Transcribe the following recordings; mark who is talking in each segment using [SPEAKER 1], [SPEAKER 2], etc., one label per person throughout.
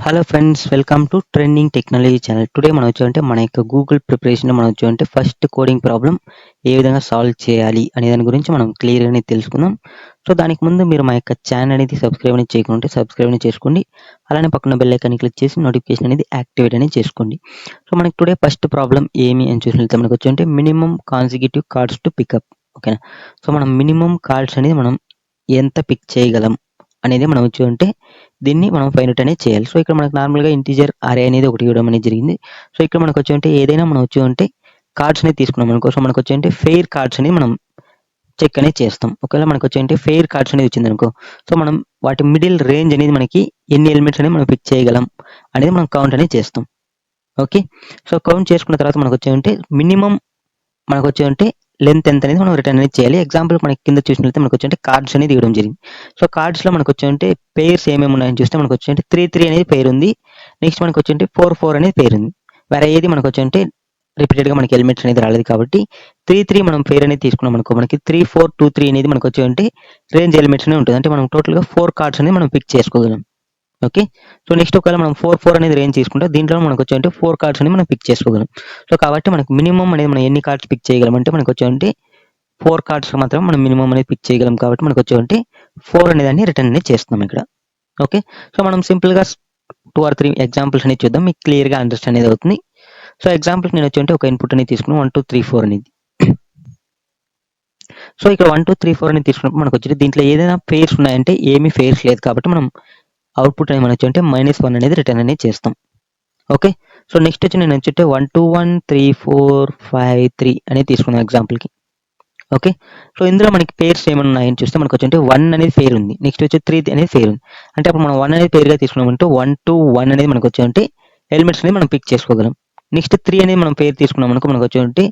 [SPEAKER 1] Hello friends, welcome to trending technology channel. Today మనం వచ్చామంటే మన యొక్క గూగుల్ ప్రిపరేషన్లో మనం వచ్చామంటే ఫస్ట్ కోడింగ్ ప్రాబ్లం ఏ విధంగా సాల్వ్ చేయాలి అనే దాని గురించి మనం క్లియర్గా అనేది తెలుసుకుందాం. సో దానికి ముందు మీరు మా యొక్క ఛానల్ అనేది సబ్స్క్రైబ్ అనేది చేయకుంటే సబ్స్క్రైబ్ అనేది చేసుకోండి. అలానే పక్కన బెల్ ఐకాన్ని క్లిక్ చేసి నోటిఫికేషన్ అనేది యాక్టివేట్ అనేది చేసుకోండి. సో మనకి టుడే ఫస్ట్ ప్రాబ్లం ఏమి అని చూసినట్లయితే మనకు వచ్చామంటే minimum consecutive cards to pick up. ఓకేనా. సో మనం మినిమం కార్డ్స్ అనేది మనం ఎంత పిక్ చేయగలం అనేది మనం వచ్చి దీన్ని మనం ఫైండ్ అవుట్ అనేది చేయాలి. సో ఇక్కడ మనకు నార్మల్‌గా ఇంటిజర్ అరే అనేది ఒకటి ఇవ్వడం అనేది జరిగింది. సో ఇక్కడ మనకు వచ్చి ఏదైనా మనం వచ్చి కార్డ్స్ అనేది తీసుకున్నాం అనుకో. సో మనకు వచ్చి ఫెయిర్ కార్డ్స్ అనేది మనం చెక్ అనేది చేస్తాం. ఒకవేళ మనకు వచ్చి ఫెయిర్ కార్డ్స్ అనేది వచ్చిందనుకో, సో మనం వాటి మిడిల్ రేంజ్ అనేది మనకి ఎన్ని ఎలిమెంట్స్ అనేది మనం పిక్ చేయగలం అనేది మనం కౌంట్ అనేది చేస్తాం. ఓకే. సో కౌంట్ చేసుకున్న తర్వాత మనకు వచ్చి మినిమం మనకు వచ్చి లెంత్ ఎంత అనేది మనం రిటర్న్ అనేది చేయాలి. ఎగ్జాంపుల్ మనకి కింద చూసినట్లయితే మనకు వచ్చి కార్డ్స్ అనేది ఇవ్వడం జరిగింది. సో కార్డ్స్‌లో మనకు వచ్చి పెయిర్స్ ఏమేమి ఉన్నాయని చూస్తే మనకు వచ్చి 3 అనేది పెయిర్ ఉంది. నెక్స్ట్ మనకు వచ్చి 4 అనేది పెయిర్ ఉంది. వేరే ఏది మనకు వచ్చి రిపీటెడ్‌గా మనకి ఎలిమెంట్స్ అనేది రాలేదు కాబట్టి 3 మనం పెయిర్ అనేది తీసుకున్నాం అనుకో, మనకి 3, 4, 2, 3 అనేది మనకు వచ్చి రేంజ్ ఎలిమెంట్స్ అనేది ఉంటుంది. అంటే మనం టోటల్‌గా 4 కార్డ్స్ అనేది మనం పిక్ చేసుకోగలం. ఓకే. సో నెక్స్ట్ ఒకవేళ మనం 4 అనేది రేంజ్ తీసుకుంటే దీంట్లో మనకు వచ్చి 4 కార్డ్స్ అనేది మనం పిక్ చేసుకోగలం. సో కాబట్టి మనకు మినిమం అనేది మనం ఎన్ని కార్డ్స్ పిక్ చేయగలం అంటే మనకు వచ్చి 4 కార్డ్స్ మాత్రం మనం మినిమం అనేది పిక్ చేయగలం కాబట్టి మనకు వచ్చి 4 అనేదాన్ని రిటర్న్ అనేది చేస్తున్నాం ఇక్కడ. ఓకే. సో మనం సింపుల్‌గా 2 ఆర్ 3 ఎగ్జాంపుల్స్ అనేది చూద్దాం. మీకు క్లియర్‌గా అండర్‌స్టాండ్ అనేది అవుతుంది. సో ఎగ్జాంపుల్‌కి నేను వచ్చి ఒక ఇన్పుట్ అనేది తీసుకున్నాను 1, 2, 3, 4 అనేది. సో ఇక్కడ 1, 2, 3, 4 అనేది తీసుకున్నప్పుడు మనకు వచ్చి దీంట్లో ఏదైనా ఫెయిర్స్ ఉన్నాయంటే ఏమీ ఫెయిర్స్ లేదు కాబట్టి మనం అవుట్‌పుట్ అనేది మనం వచ్చి -1 అనేది రిటర్న్ అనేది చేస్తాం. ఓకే. సో నెక్స్ట్ వచ్చి నేను వచ్చి 1, 2, 1, 3, 4, 5, 3 అనేది తీసుకున్నాను ఎగ్జాంపుల్‌కి. ఓకే. సో ఇందులో మనకి పెయిర్స్ ఏమన్నా ఉన్నాయని చూస్తే మనకు వచ్చి 1 అనేది పెయిర్ ఉంది. నెక్స్ట్ వచ్చి 3 అనేది పెయిర్ ఉంది. అంటే అప్పుడు మనం 1 అనేది పెయిర్‌గా తీసుకున్నామంటే 1, 2, 1 అనేది మనకు వచ్చి ఎలిమెంట్స్ అనేది మనం పిక్ చేసుకోగలం. నెక్స్ట్ 3 అనేది మనం పెయిర్ తీసుకున్నామనుకో మనకు వచ్చి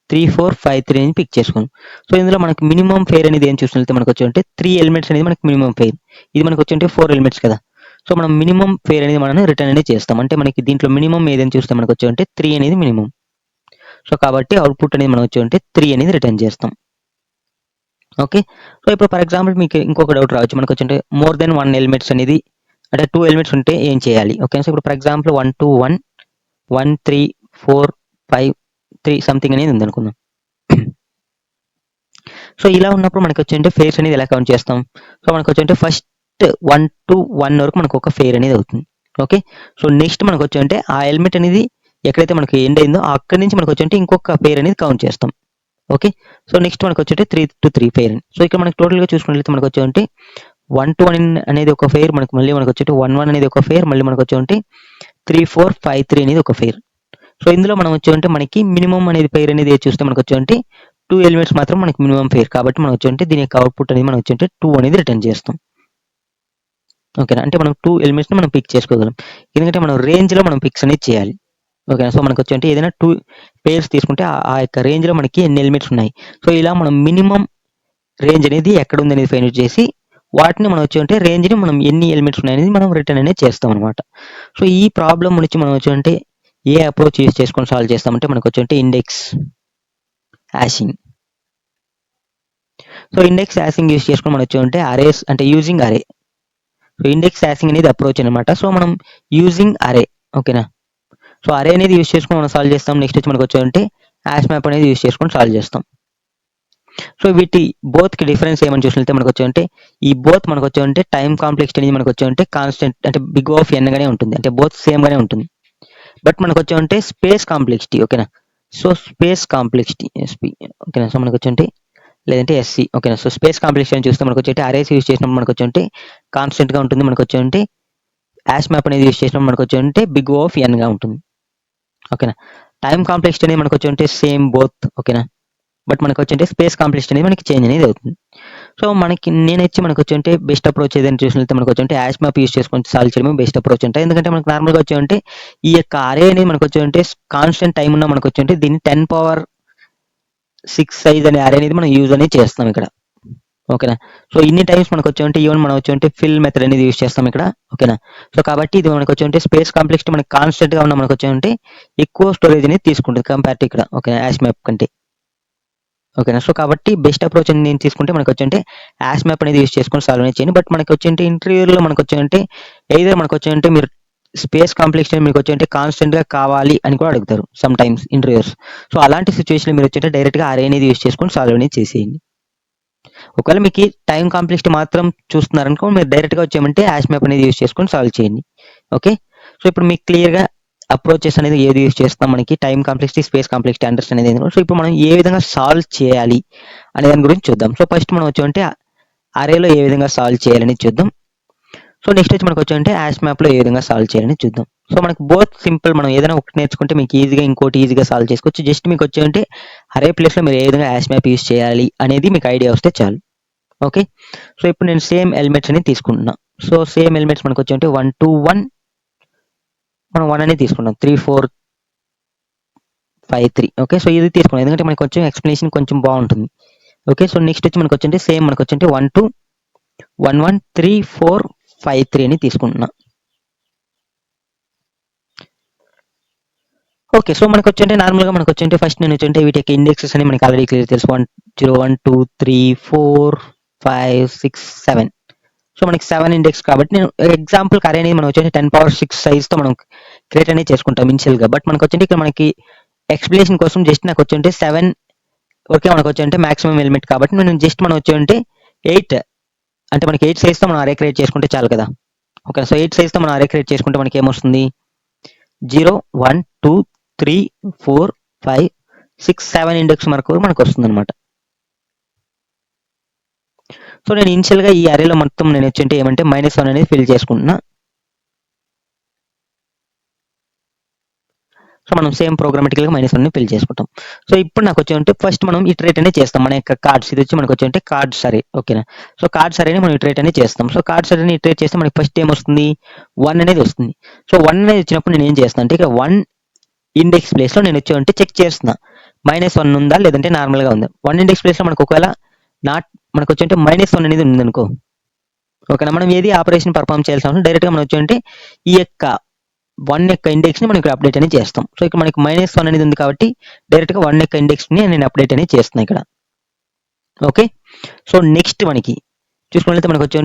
[SPEAKER 1] 3, 4, 5, 3 అనేది పిక్ చేసుకోగలం. సో ఇందులో మనకి మినిమమ్ పెయిర్ అనేది ఏం చూసినట్లయితే మనకు వచ్చి 3 ఎలిమెంట్స్ అనేది మనకి మినిమమ్ పెయిర్. ఇది మనకు వచ్చి 4 ఎలిమెంట్స్ కదా. సో మనం మినిమమ్ పెయిర్ అనేది మనం రిటర్న్ అనేది చేస్తాం. అంటే మనకి దీంట్లో మినిమమ్ ఏదని చూస్తే మనకు వచ్చి 3 అనేది మినిమమ్. సో కాబట్టి అవుట్‌పుట్ అనేది మనం వచ్చి 3 అనేది రిటర్న్ చేస్తాం. ఓకే. సో ఇప్పుడు ఫర్ ఎగ్జాంపుల్ మీకు ఇంకొక డౌట్ రావచ్చు. మనకు వచ్చి మోర్ దెన్ 1 ఎలిమెంట్స్ అనేది అంటే 2 ఎలిమెంట్స్ ఉంటే ఏం చేయాలి? ఓకే. సో ఇప్పుడు ఫర్ ఎగ్జాంపుల్ 1, 2, 1, 1, 3, 4, 5, 3 సంథింగ్ అనేది ఉందనుకుందాం. సో ఇలా ఉన్నప్పుడు మనకు వచ్చి ఫెయిర్స్ అనేది ఎలా కౌంట్ చేస్తాం? సో మనకు వచ్చి ఫస్ట్ 1 to 1 వరకు మనకు ఒక ఫెయిర్ అనేది అవుతుంది. ఓకే. సో నెక్స్ట్ మనకు వచ్చి ఆ ఎలిమెంట్ అనేది ఎక్కడైతే మనకి ఎండ్ అయిందో అక్కడి నుంచి మనకు వచ్చి ఇంకొక ఫెయిర్ అనేది కౌంట్ చేస్తాం. ఓకే. సో నెక్స్ట్ మనకు వచ్చి 3 to 3 ఫెయిర్. సో ఇక్కడ మనకి టోటల్‌గా చూసుకున్నట్లయితే మనకు వచ్చి 1 to 1 అనేది ఒక ఫెయిర్, మనకు మళ్ళీ మనకు వచ్చి 1, 1 అనేది ఒక ఫెయిర్, మళ్ళీ మనకు వచ్చి 3, 4, 5, 3 అనేది ఒక ఫెయిర్. సో ఇందులో మనం వచ్చి మనకి మినిమమ్ అనేది ఫెయిర్ అనేది ఏది చూస్తే మనకు వచ్చి 2 ఎలిమెంట్స్ మాత్రం మనకి మినిమమ్ ఫెయిర్. కాబట్టి మనం వచ్చి దీని యొక్క అవుట్‌పుట్ అనేది మనం వచ్చి 2 అనేది రిటర్న్ చేస్తాం. ఓకేనా. అంటే మనం 2 ఎలిమెంట్స్‌ని మనం పిక్ చేసుకోగలం. ఎందుకంటే మనం రేంజ్‌లో మనం పిక్స్ అనేది చేయాలి. ఓకేనా. సో మనకు వచ్చి ఏదైనా 2 పెయిర్స్ తీసుకుంటే ఆ యొక్క రేంజ్‌లో మనకి ఎన్ని ఎలిమెంట్స్ ఉన్నాయి. సో ఇలా మనం మినిమమ్ రేంజ్ అనేది ఎక్కడ ఉంది అనేది ఫైండ్ ఔట్ చేసి వాటిని మనం వచ్చి రేంజ్‌ని మనం ఎన్ని ఎలిమెంట్స్ ఉన్నాయనేది మనం రిటర్న్ అనేది చేస్తాం అనమాట. సో ఈ ప్రాబ్లమ్ నుంచి మనం వచ్చి ఏ అప్రోచ్ యూజ్ చేసుకొని సాల్వ్ చేస్తామంటే మనకు వచ్చి index hashing. So index hashing use చేసుకొని మనం వచ్చి అరేస్ అంటే యూజింగ్ అరే. సో ఇండెక్స్ హ్యాషింగ్ అనేది అప్రోచ్ అనమాట. సో మనం యూజింగ్ అరే. ఓకేనా. సో అరే అనేది యూజ్ చేసుకొని మనం సాల్వ్ చేస్తాం. నెక్స్ట్ వచ్చి మనకు వచ్చి హ్యాష్ మ్యాప్ అనేది యూజ్ చేసుకొని సాల్వ్ చేస్తాం. సో వీటి బోత్‌కి డిఫరెన్స్ ఏమని చూసినట్లయితే మనకు వచ్చి ఈ బోత్ మనకు వచ్చి టైమ్ కాంప్లెక్సిటీ అనేది మనకు వచ్చి కాన్స్టెంట్ అంటే బిగ్ ఆఫ్ n గానే ఉంటుంది. అంటే బోత్ సేమ్ గానే ఉంటుంది. బట్ మనకు వచ్చి స్పేస్ కాంప్లెక్సిటీ. ఓకేనా. So space complexity SP. ఓకేనా. సో మనకు వచ్చి లేదంటే ఎస్‌సి. ఓకేనా. సో స్పేస్ కాంప్లెక్సిటీ అని చూస్తే మనకు వచ్చి అరేస్ యూజ్ చేసినప్పుడు మనకు వచ్చి కాన్స్టెంట్‌గా ఉంటుంది. మనకు వచ్చి హ్యాష్ మ్యాప్ అనేది యూజ్ చేసినప్పుడు మనకు వచ్చి బిగ్ ఆఫ్ n గా ఉంటుంది. ఓకేనా. టైమ్ కాంప్లెక్సిటీ అనేది మనకు వచ్చి సేమ్ బోత్. ఓకేనా. బట్ మనకు వచ్చి స్పేస్ కాంప్లెక్సిటీ అనేది మనకి చేంజ్ అనేది అవుతుంది. సో మనకి నేనొచ్చి మనకు వచ్చి బెస్ట్ అప్రోచ్ ఏదని చూసినట్లయితే మనకు వచ్చి హ్యాష్ మ్యాప్ యూజ్ చేసుకొని సాల్వ్ చేయడం బెస్ట్ అప్రోచ్ అంట. ఎందుకంటే మనకు నార్మల్‌గా వచ్చి ఈ యొక్క అరే అనేది మనకు వచ్చి కాన్స్టెంట్ టైమ్ ఉన్న మనకు వచ్చి దీన్ని 10⁻6 సైజ్ అనే అరే అనేది మనం యూజ్ అనేది చేస్తాం ఇక్కడ. ఓకేనా. సో ఇన్ని టైమ్స్ మనకు వచ్చి ఈవెన్ మనం వచ్చి ఫిల్ మెథడ్ అనేది యూజ్ చేస్తాం ఇక్కడ. ఓకేనా. సో కాబట్టి ఇది మనకు వచ్చి స్పేస్ కాంప్లెక్సిటీ మనకి కాన్స్టెంట్‌గా ఉన్న మనకు వచ్చి ఎక్కువ స్టోరేజ్ అనేది తీసుకుంటుంది కంపేర్ టు ఇక్కడ. ఓకేనా. హ్యాష్ మ్యాప్ కంటే. ఓకేనా. సో కాబట్టి బెస్ట్ అప్రోచ్ అని నేను తీసుకుంటే మనకు వచ్చి హ్యాష్ మ్యాప్ అనేది యూజ్ చేసుకొని సాల్వ్ అనేది చేయండి. బట్ మనకి వచ్చి ఇంటర్వ్యూలో మనకు వచ్చి ఎయిదర్ మనకు వచ్చి మీరు స్పేస్ కాంప్లెక్సిటీ మీకు వచ్చి కాన్స్టెంట్ గా కావాలి అని కూడా అడుగుతారు సమ్ టైమ్స్ ఇంటర్వ్యూస్. సో అలాంటి సిచ్యువేషన్ మీరు వచ్చి డైరెక్ట్ గా అరే అనేది యూస్ చేసుకొని సాల్వ్ అనేది చేసేయండి. ఒకవేళ మీకు టైం కాంప్లెక్సిటీ మాత్రం చూస్తున్నారనుకో మీరు డైరెక్ట్ గా వచ్చేయమంటే హ్యాష్ మ్యాప్ అనేది యూస్ చేసుకొని సాల్వ్ చేయండి. ఓకే, సో ఇప్పుడు మీకు క్లియర్ గా అప్రోచెస్ అనేది ఏది యూస్ చేస్తాం, మనకి time complexity, space complexity understand అనేది. సో ఇప్పుడు మనం ఏ విధంగా సాల్వ్ చేయాలి అనే దాని గురించి చూద్దాం. సో ఫస్ట్ మనం వచ్చి అరేలో ఏ విధంగా సాల్వ్ చేయాలని చూద్దాం. సో నెక్స్ట్ వచ్చి మనకు వచ్చి హ్యాష్ మ్యాప్ లో ఏ విధంగా సాల్వ్ చేయాలని చూద్దాం. సో మనకు బోత్ సింపుల్, మనం ఏదైనా ఒకటి నేర్చుకుంటే మీకు ఈజీగా ఇంకోటి ఈజీగా సాల్వ్ చేసుకోవచ్చు. జస్ట్ మీకు వచ్చి అరే ప్లేస్ లో మీరు ఏ విధంగా హ్యాష్ మ్యాప్ యూస్ చేయాలి అనేది మీకు ఐడియా వస్తే చాలు. ఓకే, సో ఇప్పుడు నేను సేమ్ ఎలిమెంట్స్ అని తీసుకుంటున్నా. సో సేమ్ ఎలిమెంట్స్ మనకు వచ్చి 1 2 1 మనం 1 అని తీసుకున్నాం, 3 4 5 3. ఓకే, సో ఇది తీసుకున్నాం ఎందుకంటే మనకు కొంచెం ఎక్స్ప్లెనేషన్ కొంచెం బాగుంటుంది. ఓకే, సో నెక్స్ట్ వచ్చి మనకు వచ్చి సేమ్ మనకు వచ్చి 1 2 1 1 3 4 5 3 అని తీసుకుంటున్నా. ఓకే, సో మనకు వచ్చి నార్మల్ గా మనకు వచ్చి ఫస్ట్ నేను వచ్చి వీటి యొక్క ఇండెక్సెస్ అని మనకి ఆల్రెడీ క్లియర్ తెలుసు. 1 0 1 2 3 4 5 6 7. సో మనకి 7 ఇండెక్స్ కాబట్టి నేను ఎగ్జాంపుల్ అరే అనేది మనం వచ్చి 10⁶ సైజ్ తో మనం క్రియేట్ అనేది చేసుకుంటాం ఇనిషియల్ గా. బట్ మనకు వచ్చి ఇక్కడ మనకి ఎక్స్ప్లెనేషన్ కోసం జస్ట్ నాకు వచ్చి 7. ఓకే, మనకు వచ్చి మాక్సిమం ఎలిమెంట్ కాబట్టి మనం జస్ట్ మనం వచ్చి 8 అంటే మనకి 8 సైజ్ తో మనం అరే క్రియేట్ చేసుకుంటే చాలు కదా. ఓకే, సో 8 సైజ్ తో మనం అరే క్రియేట్ చేసుకుంటే మనకి ఏమొస్తుంది, 0 1 2 3 4 5 6 7 ఇండెక్స్ మనకు వస్తుంది అనమాట. సో నేను ఇనిషియల్ గా ఈ అరేలో మొత్తం నేను వచ్చి ఏమంటే -1 అనేది ఫిల్ చేసుకుంటున్నా. సో మనం సేమ్ ప్రోగ్రామటికల్ గా -1 ని ఫిల్ చేసుకుంటాం. సో ఇప్పుడు నాకు వచ్చి ఫస్ట్ మనం ఇటరేట్ అనేది చేస్తాం మన యొక్క కార్డ్స్. ఇది వచ్చి మనకు వచ్చి కార్డ్స్ అరే. ఓకేనా, సో కార్డ్స్ అరేని మనం ఇటరేట్ అనేది చేస్తాం. సో కార్డ్స్ అరేని ఇటరేట్ చేస్తే మనకి ఫస్ట్ ఏం వస్తుంది, 1 అనేది వస్తుంది. సో 1 అనేది వచ్చినప్పుడు నేను ఏం చేస్తాను అంటే ఇక్కడ 1 ఇండెక్స్ ప్లేస్ లో నేను వచ్చి చెక్ చేస్తున్నా -1 ఉందా లేదంటే నార్మల్ గా ఉందా. 1 ఇండెక్స్ ప్లేస్ లో మనకు ఒకవేళ మనకు వచ్చి -1 అనేది ఉందనుకో, ఓకేనా, మనం ఏది ఆపరేషన్ పర్ఫామ్ చేయాల్సిన అవసరం, డైరెక్ట్ గా మనం వచ్చి ఈ యొక్క 1 యొక్క ఇండెక్స్ ని మనం ఇక్కడ అప్డేట్ అనేది చేస్తాం. సో ఇక్కడ మనకి -1 అనేది ఉంది కాబట్టి డైరెక్ట్ గా 1 యొక్క ఇండెక్స్ ని నేను అప్డేట్ అనేది చేస్తున్నా ఇక్కడ. ఓకే, సో నెక్స్ట్ మనకి చూసుకున్నట్లయితే మనకు వచ్చి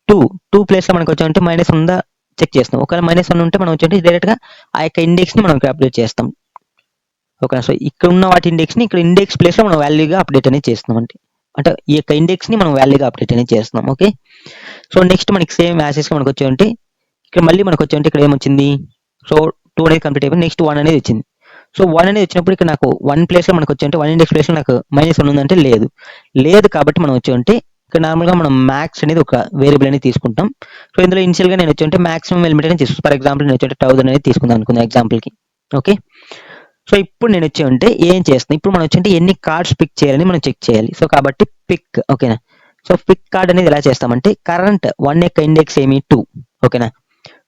[SPEAKER 1] 2 ప్లేస్ లో మనకు వచ్చి -1 ఉందా చెక్ చేస్తాం. ఒకవేళ -1 ఉంటే మనం వచ్చి డైరెక్ట్ గా ఆ యొక్క ఇండెక్స్ ని మనం ఇక్కడ అప్డేట్ చేస్తాం. ఓకే, సో ఇక్కడ ఉన్న వాటి ఇండెక్స్ ని ఇక్కడ ఇండెక్స్ ప్లేస్ లో మనం వాల్యూగా అప్డేట్ అనేది చేస్తున్నాం. అంటే ఈ యొక్క ఇండెక్స్ ని మనం వాల్యూగా అప్డేట్ అనేది చేస్తున్నాం. ఓకే, సో నెక్స్ట్ మనకి సేమ్ యాసెస్ గా మనకు వచ్చి ఇక్కడ మళ్ళీ మనకు వచ్చి ఇక్కడ ఏమొచ్చింది, సో 2 అనేది కంప్లీట్ అయిపోయింది, నెక్స్ట్ 1 అనేది వచ్చింది. సో 1 అనేది వచ్చినప్పుడు ఇక్కడ నాకు 1 ప్లేస్ లో మనకు వచ్చి 1 ఇండెక్స్ ప్లేస్ లో నాకు -1 ఉందంటే లేదు కాబట్టి మనం వచ్చి ఇక్కడ నార్మల్ గా మనం మ్యాక్స్ అనేది ఒక వేరియబుల్ అనేది తీసుకుంటాం. సో ఇందులో ఇనిషియల్ గా నేను వచ్చి మాక్సిమం ఎలిమెంట్ అనేది తీసుకుంటాను. ఫర్ ఎగ్జాంపుల్ నేను వచ్చి 1000 అనేది తీసుకుందాం అనుకుందాం ఎగ్జాంపుల్ కి. ఓకే, సో ఇప్పుడు నేను వచ్చి ఏం చేస్తాను, ఇప్పుడు మనం వచ్చి ఎన్ని కార్డ్స్ పిక్ చేయాలని మనం చెక్ చేయాలి. సో కాబట్టి పిక్. ఓకేనా, సో పిక్ కార్డ్ అనేది ఎలా చేస్తామంటే కరెంట్ 1 యొక్క ఇండెక్స్ ఏమి 2. ఓకేనా,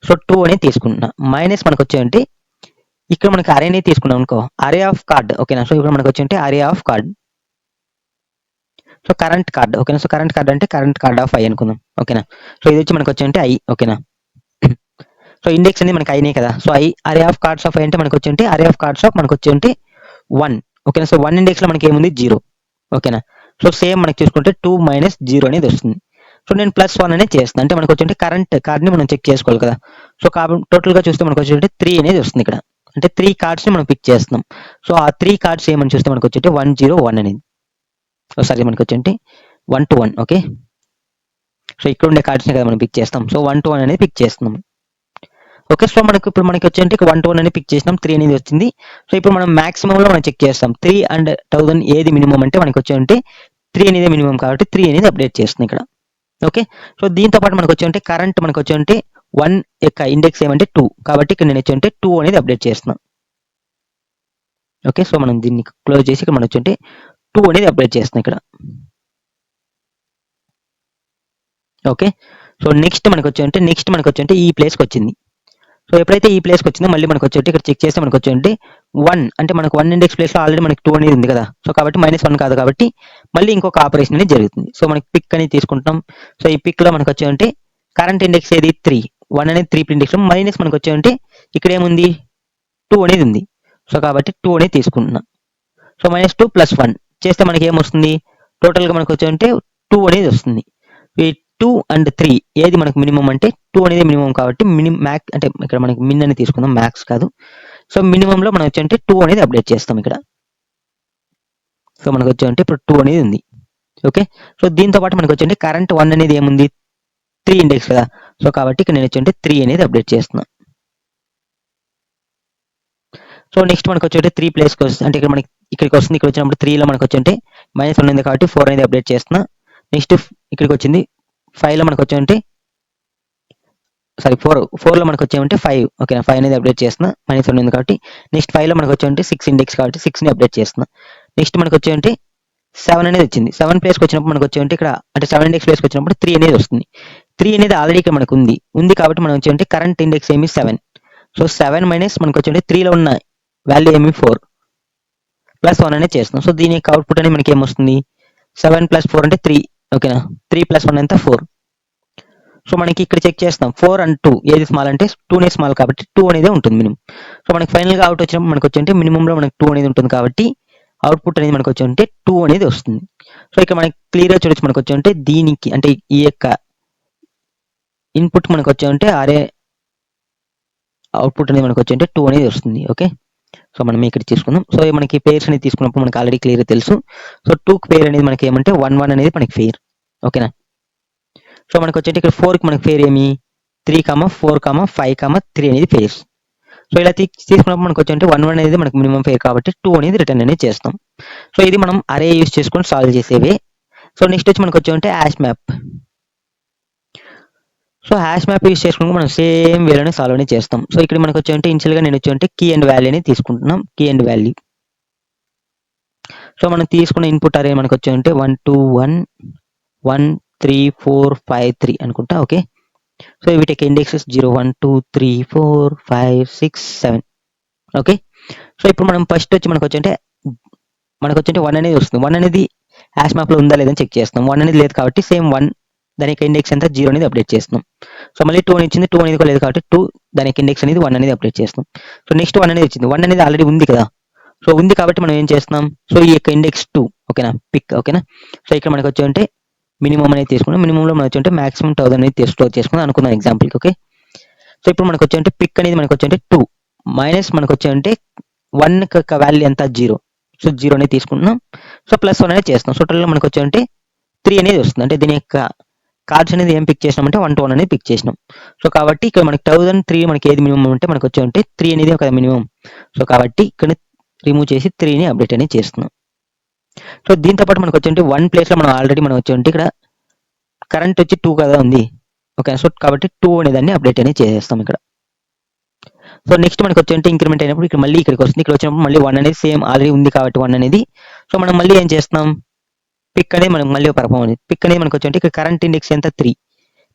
[SPEAKER 1] సో 2 అనేది తీసుకుంటున్నా. మైనస్ మనకు వచ్చి ఇక్కడ మనకి అరే అనేది తీసుకున్నాం అనుకో, అరే ఆఫ్ కార్డ్. ఓకేనా, సో ఇక్కడ మనకు వచ్చి అరే of card. So current card. ఓకేనా, సో కరెంట్ కార్డ్ అంటే కరెంట్ కార్డ్ ఆఫ్ ఐ అనుకుందాం. ఓకేనా, సో ఇది వచ్చి మనకు వచ్చి ఐ. ఓకేనా, సో ఇండెక్స్ అనేది మనకి ఐనే కదా. సో ఐ అరే ఆఫ్ కార్డ్స్ ఆఫ్ ఐ అంటే మనకు వచ్చి అరే ఆఫ్ కార్డ్స్ ఆఫ్ మనకు వచ్చి 1. ఓకేనా, సో 1 ఇండెక్స్ లో మనకి ఏముంది 0. ఓకేనా, సో సేమ్ మనకి చూసుకుంటే 2 - 0 అనేది వస్తుంది. సో నేను +1 అనేది చేస్తాను, అంటే మనకు వచ్చి కరెంట్ కార్డ్ ని మనం చెక్ చేసుకోవాలి కదా. సో టోటల్ గా చూస్తే మనకు వచ్చి 3 అనేది వస్తుంది ఇక్కడ, అంటే 3 కార్డ్స్ ని మనం పిక్ చేస్తున్నాం. సో ఆ 3 కార్డ్స్ ఏమని చూస్తే మనకు వచ్చి 1 0 1 అనేది. సారీ మనకు వచ్చి 1 to 1. ఓకే, సో ఇక్కడ ఉండే కార్డ్స్ ని కదా మనం పిక్ చేస్తాం. సో 1 to 1 అనేది పిక్ చేస్తున్నాం. ఓకే, సో ఇప్పుడు మనకి వచ్చి 1 to 1 అనేది పిక్ చేసినాం, 3 అనేది వచ్చింది. సో ఇప్పుడు మనం మాక్సిమం లో మనం చెక్ చేస్తాం 3 and 1000 ఏది మినిమం అంటే మనకి వచ్చి 3 అనేది మినిమం కాబట్టి 3 అనేది అప్డేట్ చేస్తుంది ఇక్కడ. ఓకే, సో దీంతో పాటు మనకు వచ్చి కరెంట్ మనకు వచ్చి 1 యొక్క ఇండెక్స్ ఏమంటే 2 కాబట్టి ఇక్కడ నేను వచ్చి 2 అనేది అప్డేట్ చేస్తున్నాను. ఓకే, సో మనం దీన్ని క్లోజ్ చేసి ఇక్కడ మనం వచ్చి 2 అనేది అప్డేట్ చేస్తున్నాం ఇక్కడ. ఓకే, సో నెక్స్ట్ మనకు వచ్చి ఈ ప్లేస్కి వచ్చింది. సో ఎప్పుడైతే ఈ ప్లేస్కి వచ్చిందో మళ్ళీ మనకు వచ్చి ఇక్కడ చెక్ చేస్తే మనకు వచ్చి 1 అంటే మనకు 1 ఇండెక్స్ ప్లేస్ లో ఆల్రెడీ మనకి 2 అనేది ఉంది కదా. సో కాబట్టి -1 కాదు కాబట్టి మళ్ళీ ఇంకొక ఆపరేషన్ అనేది జరుగుతుంది. సో మనకి పిక్ అనేది తీసుకుంటాం. సో ఈ పిక్ లో మనకు వచ్చి కరెంట్ ఇండెక్స్ ఏది 3, 1 అనేది 3 ఇండెక్స్ లో మైనస్ మనకు వచ్చి ఇక్కడ ఏముంది 2 అనేది ఉంది. సో కాబట్టి 2 అనేది తీసుకుంటున్నాం. సో -2 + 1 చేస్తే మనకి ఏమొస్తుంది, టోటల్ గా మనకు వచ్చి 2 అనేది వస్తుంది. ఈ 2 అండ్ 3 ఏది మనకు మినిమం అంటే 2 అనేది మినిమం కాబట్టి మ్యాక్స్ అంటే ఇక్కడ మనకి మిన్ అని తీసుకుందాం, మ్యాక్స్ కాదు. సో మినిమంలో మనం వచ్చి అంటే 2 అనేది అప్డేట్ చేస్తాం ఇక్కడ. సో మనకు వచ్చి అంటే ఇప్పుడు 2 అనేది ఉంది. ఓకే, సో దీంతో పాటు మనకు వచ్చి అంటే కరెంట్ 1 అనేది ఏముంది 3 ఇండెక్స్ కదా. సో కాబట్టి ఇక్కడ నేను వచ్చి అంటే 3 అనేది అప్డేట్ చేస్తున్నాను. సో నెక్స్ట్ మనకు వచ్చి 3 ప్లేస్కి వస్తుంది అంటే ఇక్కడ మనకి ఇక్కడికి వస్తుంది. ఇక్కడ వచ్చినప్పుడు 3లో మనకు వచ్చి అంటే -1 ఉంది కాబట్టి 4 అనేది అప్డేట్ చేస్తున్నా. నెక్స్ట్ ఇక్కడికి వచ్చింది 5లో మనకు వచ్చి అంటే సారీ 4లో మనకు వచ్చేమంటే 5. ఓకేనా, 5 అనేది అప్డేట్ చేస్తున్నా. -1 ఉంది కాబట్టి నెక్స్ట్ 5లో మనకు వచ్చి 6 ఇండెక్స్ కాబట్టి 6ని అప్డేట్ చేస్తున్నా. నెక్స్ట్ మనకు వచ్చి 7 అనేది వచ్చింది. 7 ప్లేస్కి వచ్చినప్పుడు మనకు వచ్చి ఇక్కడ అంటే 7 ఇండెక్స్ ప్లేస్కి వచ్చినప్పుడు 3 అనేది వస్తుంది. 3 అనేది ఆల్రెడీ ఇక్కడ మనకు ఉంది కాబట్టి మనం వచ్చి కరెంట్ ఇండెక్స్ ఏమి 7. సో 7 మైనస్ మనకు వచ్చి 3లో ఉన్న వాల్యూ ఏమి 4 ప్లస్ 1 అనేది చేస్తున్నాం. సో దీని యొక్క అవుట్పుట్ అనేది మనకి ఏమొస్తుంది 7 + 4 అంటే 3. ఓకేనా, 3 + 1 ఎంత 4. సో మనకి ఇక్కడ చెక్ చేస్తాం 4 అండ్ 2 ఏది స్మాల్ అంటే 2నే స్మాల్ కాబట్టి 2 అనేది ఉంటుంది మినిమం. సో మనకి ఫైనల్గా అవుట్ వచ్చినప్పుడు మనకు వచ్చి మినిమంలో మనకి 2 అనేది ఉంటుంది కాబట్టి అవుట్పుట్ అనేది మనకు వచ్చి 2 అనేది వస్తుంది. సో ఇక్కడ మనకి క్లియర్గా చూడొచ్చు మనకు వచ్చి దీనికి అంటే ఈ యొక్క ఇన్పుట్ మనకు వచ్చి అరే అవుట్పుట్ అనేది మనకు వచ్చి 2 అనేది వస్తుంది. ఓకే, సో మనం ఇక్కడ తీసుకుందాం. సో మనకి పేర్స్ అనేది తీసుకున్నప్పుడు మనకి ఆల్రెడీ క్లియర్గా తెలుసు. సో 2కి పేర్ అనేది మనకి ఏమంటే 1 1 అనేది మనకి పేర్. ఓకేనా, సో మనకు వచ్చి ఇక్కడ 4కి మనకి పేర్ ఏమి 3, 4, 5, 3 అనేది పేర్స్. సో ఇలా తీసుకున్నప్పుడు మనకు వచ్చి 1 1 అనేది మనకి మినిమం పేర్ కాబట్టి 2 అనేది రిటర్న్ అనేది చేస్తాం. సో ఇది మనం అరే యూస్ చేసుకొని సాల్వ్ చేసేవే. సో నెక్స్ట్ వచ్చి మనకు వచ్చి hash map. So hash map use చేసుకుని మనం సేమ్ వేలోనే సాల్వ్ అనేది చేస్తాం. సో ఇక్కడ మనకు వచ్చి ఇనిషియల్గా నేను వచ్చి కీ అండ్ వాల్యూ అనేది తీసుకుంటున్నాం. Key and value. సో మనం తీసుకున్న ఇన్పుట్ అరే మనకు వచ్చి 1 2 1 1 3 4 5 3 అనుకుంటా. ఓకే, సో వీటికి ఇండెక్సెస్ 0 1 2 3 4 5 6 7. ఓకే, సో ఇప్పుడు మనం ఫస్ట్ వచ్చి మనకు వచ్చి మనకు వచ్చి 1 అనేది వస్తుంది. 1 అనేది హ్యాష్ మ్యాప్లో ఉందా లేదని చెక్ చేస్తాం. 1 అనేది లేదు కాబట్టి సేమ్ 1 దాని యొక్క ఇండెక్స్ ఎంత 0 అనేది అప్డేట్ చేస్తున్నాం. సో మళ్ళీ 2 అని ఇచ్చింది, 2 అనేది కూడా లేదు కాబట్టి 2 దాని యొక్క ఇండెక్స్ అనేది 1 అనేది అప్డేట్ చేస్తాం. సో నెక్స్ట్ 1 అనేది వచ్చింది. 1 అనేది ఆల్రెడీ ఉంది కదా. సో ఉంది కాబట్టి మనం ఏం చేస్తున్నాం, సో ఈ యొక్క ఇండెక్స్ 2 ఓకేనా పిక్. ఓకేనా, సో ఇక్కడ మనకు వచ్చి మినిమం అనేది తీసుకున్నాం. మినిమంలో మనం వచ్చి మాక్సిమం 1000 అనేది స్టోర్ చేసుకున్నాం అనుకున్నాం ఎగ్జాంపుల్కి. ఓకే, సో ఇప్పుడు మనకు వచ్చి పిక్ అనేది మనకు వచ్చి 2 మైనస్ మనకు వచ్చి 1 యొక్క వాల్యూ ఎంత 0. సో 0 అనేది తీసుకుంటున్నాం. సో +1 అనేది చేస్తున్నాం. సో టోటల్గా మనకు వచ్చి 3 అనేది వస్తుంది. అంటే దీని యొక్క కార్డ్స్ అనేది ఏం పిక్ చేసినామంటే 1 to 1 అనేది పిక్ చేసినాం. సో కాబట్టి ఇక్కడ మనకి 1003 మనకి ఏది మినిమం అంటే మనకు వచ్చి 3 అనేది ఒక మినిమం. సో కాబట్టి ఇక్కడ రిమూవ్ చేసి 3ని అప్డేట్ అనేది చేస్తున్నాం. సో దీంతో పాటు మనకు వచ్చి 1 ప్లేస్లో మనం ఆల్రెడీ మనం వచ్చి ఇక్కడ కరెంట్ వచ్చి 2 కదా ఉంది. ఓకే, సో కాబట్టి 2 అనే దాన్ని అప్డేట్ అనేది చేసేస్తాం ఇక్కడ. సో నెక్స్ట్ మనకు వచ్చి ఇంక్రిమెంట్ అయినప్పుడు ఇక్కడ మళ్ళీ ఇక్కడికి వస్తుంది. ఇక్కడ వచ్చినప్పుడు మళ్ళీ 1 అనేది సేమ్ ఆల్రెడీ ఉంది కాబట్టి 1 అనేది. సో మనం మళ్ళీ ఏం చేస్తున్నాం పిక్ అనేది మనకు మళ్ళీ పర్ఫామ్ అనేది. పిక్ అనేది మనకు వచ్చి ఇక్కడ కరెంట్ ఇండెక్స్ ఎంత 3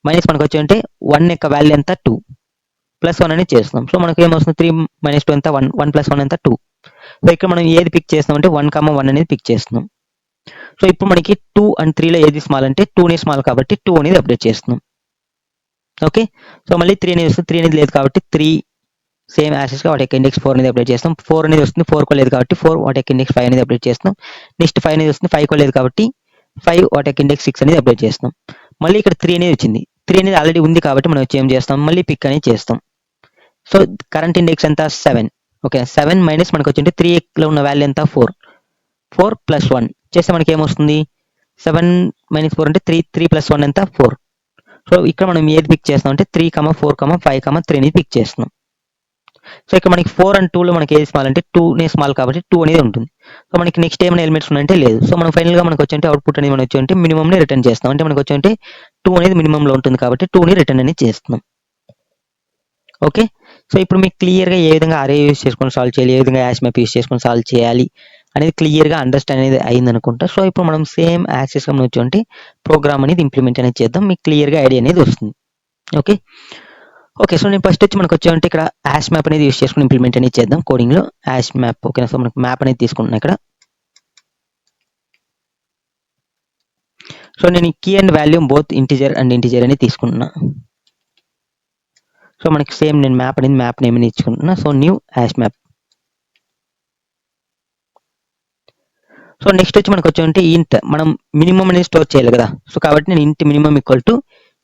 [SPEAKER 1] మైనస్ మనకు వచ్చి 1 యొక్క వాల్యూ ఎంత 2 +1 అనేది చేస్తున్నాం. సో మనకు ఏమొస్తుంది 3 - 2 ఎంత 1 1 + 1 ఎంత 2. సో ఇక్కడ మనం ఏది పిక్ చేస్తున్నాం అంటే 1, 1 అనేది పిక్ చేస్తున్నాం. సో ఇప్పుడు మనకి 2 అండ్ 3లో ఏది స్మాల్ అంటే 2నే స్మాల్ కాబట్టి 2 అనేది అప్డేట్ చేస్తున్నాం. ఓకే, సో మళ్ళీ 3 అనేది వస్తుంది. 3 అనేది లేదు కాబట్టి 3 సేమ్ యాసెస్గా వాటి యొక్క ఇండెక్స్ 4 అనేది అప్డేట్ చేస్తాం. 4 అనేది వస్తుంది. 4 కూడా లేదు కాబట్టి 4 వాటి యొక్క ఇండెక్స్ 5 అనేది అప్డేట్ చేస్తాం. నెక్స్ట్ 5 అనేది వస్తుంది. 5 కూడా లేదు కాబట్టి 5 వాటి యొక్క ఇండెక్స్ 6 అనేది అప్డేట్ చేస్తాం. మళ్ళీ ఇక్కడ 3 అనేది వచ్చింది. 3 అనేది ఆల్రెడీ ఉంది కాబట్టి మనం వచ్చి ఏం చేస్తాం మళ్ళీ పిక్ అనేది చేస్తాం. సో కరెంట్ ఇండెక్స్ ఎంత 7. ఓకే, 7 మైనస్ మనకు వచ్చి 3లో ఉన్న వాల్యూ ఎంత 4 4 + 1 చేస్తే మనకి ఏమొస్తుంది 7 - 4 అంటే 3 + 1 ఎంత 4. సో ఇక్కడ మనం ఏది పిక్ చేస్తాం అంటే 3, 4, 5, 3 అనేది పిక్ చేస్తున్నాం. సో ఇక్కడ మనకి 4 అండ్ 2లో మనకి ఏది స్మాల్ అంటే 2నే స్మాల్ కాబట్టి 2 అనేది ఉంటుంది. సో మనకి నెక్స్ట్ ఏమైనా ఎలిమెంట్స్ ఉన్నాయంటే లేదు. సో మనం ఫైనల్గా మనకు వచ్చి అవుట్పుట్ అనేది మనం వచ్చి మినిమంని రిటర్న్ చేస్తాం. అంటే మనకు వచ్చి 2 అనేది మినిమంలో ఉంటుంది కాబట్టి 2ని రిటర్న్ అనేది చేస్తున్నాం. ఓకే, సో ఇప్పుడు మీకు క్లియర్గా ఏ విధంగా అరే యూస్ చేసుకొని సాల్వ్ చేయాలి, ఏ విధంగా హ్యాష్ మ్యాప్ యూస్ చేసుకొని సాల్వ్ చేయాలి అనేది క్లియర్గా అండర్స్టాండ్ అనేది అయింది అనుకుంటా. సో ఇప్పుడు మనం సేమ్ యాక్సెస్గా వచ్చి ప్రోగ్రామ్ అనేది ఇంప్లిమెంట్ అనేది చేద్దాం. మీకు క్లియర్గా ఐడియా అనేది వస్తుంది. ఓకే ఓకే, సో నేను ఫస్ట్ వచ్చి మనకు వచ్చి ఇక్కడ హ్యాష్ మ్యాప్ అనేది యూస్ చేసుకుని ఇంప్లిమెంట్ అనేది చేద్దాం కోడింగ్లో. Hash map. ఓకేనా, సో మనకు మ్యాప్ అనేది తీసుకుంటున్నాను ఇక్కడ. సో నేను key and value both integer and integer అనేది తీసుకుంటున్నా. సో మనకి సేమ్ నేను మ్యాప్ నేమ్ అనేది ఇచ్చుకుంటున్నా. So new hash map. So next వచ్చి మనకు వచ్చి ఇంట్ మనం మినిమం అనేది స్టోర్ చేయాలి కదా. సో కాబట్టి నేను ఇంట్ మినిమం =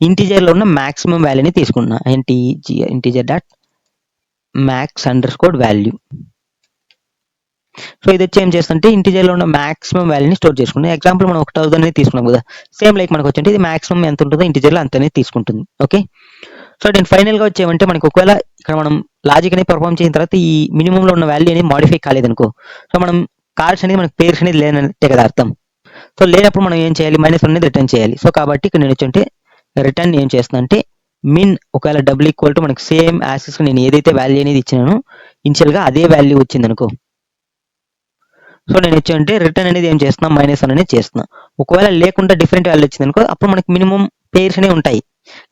[SPEAKER 1] ఇంటీజర్లో ఉన్న మాక్సిమం వాల్యూని తీసుకుంటున్నా. Integer dot max under score value. So ఇది వచ్చి ఏం చేస్తుంటే ఇంటీజర్లో ఉన్న మాక్సిమం వాల్యూని స్టోర్ చేసుకుంటాం. ఎగ్జాంపుల్ మనం 1000 అనేది తీసుకున్నాం కదా, సేమ్ లైక్ మనకు వచ్చి ఇది మాక్సిమం ఎంత ఉంటుందో ఇంటీజర్లో అంతనే తీసుకుంటుంది. ఓకే, సో నేను ఫైనల్గా వచ్చేమంటే మనకి ఒకవేళ ఇక్కడ మనం లాజిక్ అనేది పర్ఫామ్ చేసిన తర్వాత ఈ మినిమంలో ఉన్న వాల్యూ అనేది మాడిఫై కాలేదనుకో, సో మనం కార్డ్స్ అనేది మనకి పేర్స్ అనేది లేనట్టే కదా అర్థం. సో లేనప్పుడు మనం ఏం చేయాలి, -1 అనేది రిటర్న్ చేయాలి. సో కాబట్టి ఇక్కడ నేను వచ్చి రిటర్న్ ఏం చేస్తున్నా అంటే మిన్ ఒకవేళ డబుల్ ఈక్వల్ టు మనకి సేమ్ యాక్సెస్ నేను ఏదైతే వాల్యూ అనేది ఇచ్చినానో ఇనిషియల్గా అదే వాల్యూ వచ్చింది అనుకో, సో నేను వచ్చి రిటర్న్ అనేది ఏం చేస్తున్నా -1 అనేది చేస్తున్నా. ఒకవేళ లేకుండా డిఫరెంట్ వాల్యూ వచ్చింది అనుకో, అప్పుడు మనకి మినిమం పేర్స్ అనేవి ఉంటాయి